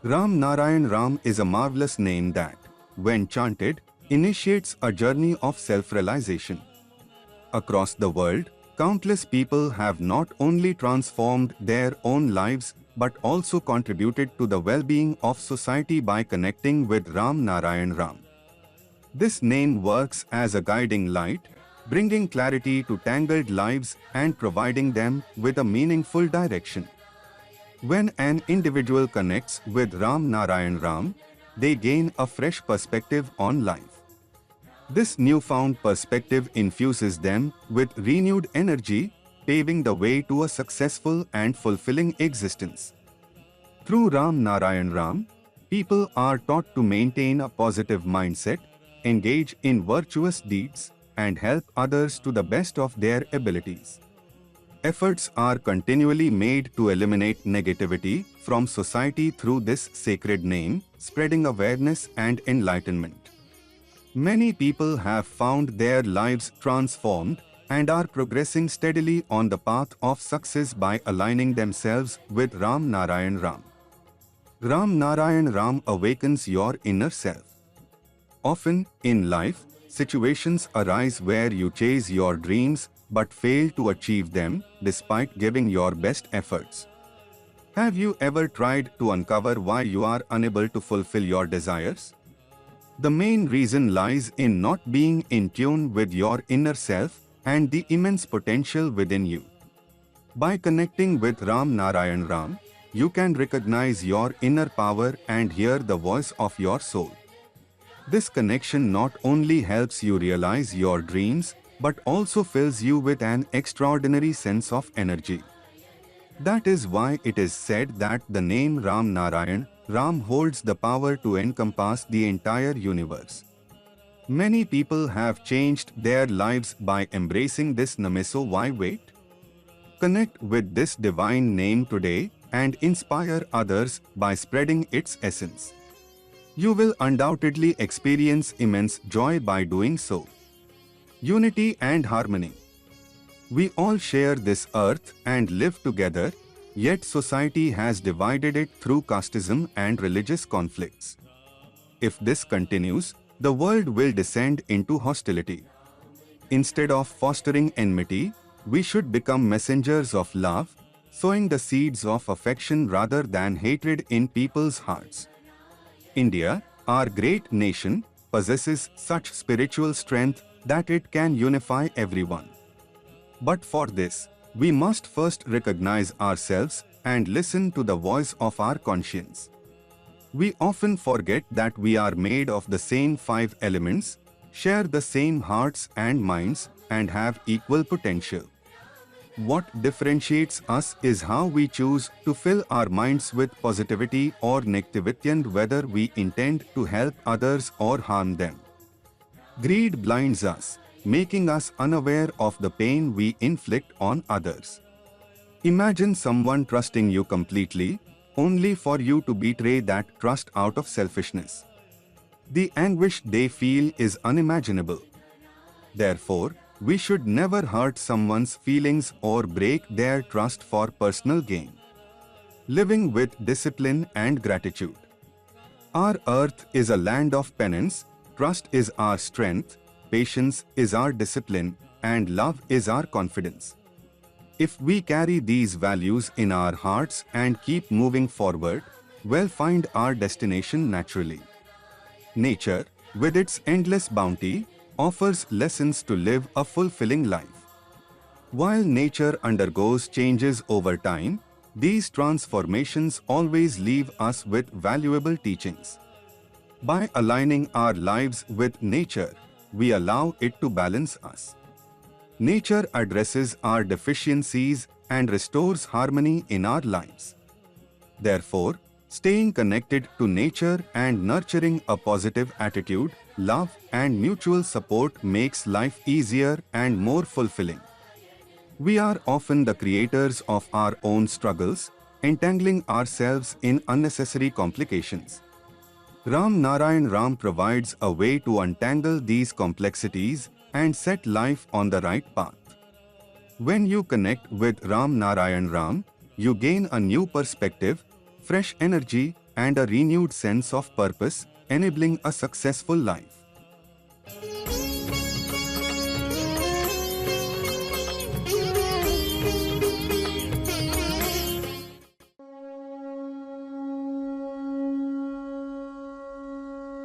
Ram Narayan Ram is a marvelous name that, when chanted, initiates a journey of self-realization. Across the world, countless people have not only transformed their own lives but also contributed to the well-being of society by connecting with Ram Narayan Ram. This name works as a guiding light, bringing clarity to tangled lives and providing them with a meaningful direction. When an individual connects with Ram Narayan Ram, they gain a fresh perspective on life. This newfound perspective infuses them with renewed energy, paving the way to a successful and fulfilling existence. Through Ram Narayan Ram, people are taught to maintain a positive mindset, engage in virtuous deeds, and help others to the best of their abilities. Efforts are continually made to eliminate negativity from society through this sacred name, spreading awareness and enlightenment. Many people have found their lives transformed and are progressing steadily on the path of success by aligning themselves with Ram Narayan Ram. Ram Narayan Ram awakens your inner self. Often, in life, situations arise where you chase your dreams but fail to achieve them despite giving your best efforts. Have you ever tried to uncover why you are unable to fulfill your desires? The main reason lies in not being in tune with your inner self and the immense potential within you. By connecting with Ram Narayan Ram, you can recognize your inner power and hear the voice of your soul. This connection not only helps you realize your dreams, but also fills you with an extraordinary sense of energy. That is why it is said that the name Ram Narayan Ram holds the power to encompass the entire universe. Many people have changed their lives by embracing this name, so why wait? Connect with this divine name today and inspire others by spreading its essence. You will undoubtedly experience immense joy by doing so. Unity and harmony. We all share this earth and live together, yet society has divided it through casteism and religious conflicts. If this continues, the world will descend into hostility. Instead of fostering enmity, we should become messengers of love, sowing the seeds of affection rather than hatred in people's hearts. India, our great nation, possesses such spiritual strength that it can unify everyone. But for this, we must first recognize ourselves and listen to the voice of our conscience. We often forget that we are made of the same 5 elements, share the same hearts and minds, and have equal potential. What differentiates us is how we choose to fill our minds with positivity or negativity and whether we intend to help others or harm them. Greed blinds us, making us unaware of the pain we inflict on others. Imagine someone trusting you completely, only for you to betray that trust out of selfishness. The anguish they feel is unimaginable. Therefore, we should never hurt someone's feelings or break their trust for personal gain. Living with discipline and gratitude. Our earth is a land of penance, trust is our strength, patience is our discipline, and love is our confidence. If we carry these values in our hearts and keep moving forward, we'll find our destination naturally. Nature, with its endless bounty, offers lessons to live a fulfilling life. While nature undergoes changes over time, these transformations always leave us with valuable teachings. By aligning our lives with nature, we allow it to balance us. Nature addresses our deficiencies and restores harmony in our lives. Therefore, staying connected to nature and nurturing a positive attitude, love, and mutual support makes life easier and more fulfilling. We are often the creators of our own struggles, entangling ourselves in unnecessary complications. Ram Narayan Ram provides a way to untangle these complexities and set life on the right path. When you connect with Ram Narayan Ram, you gain a new perspective, fresh energy, and a renewed sense of purpose, enabling a successful life.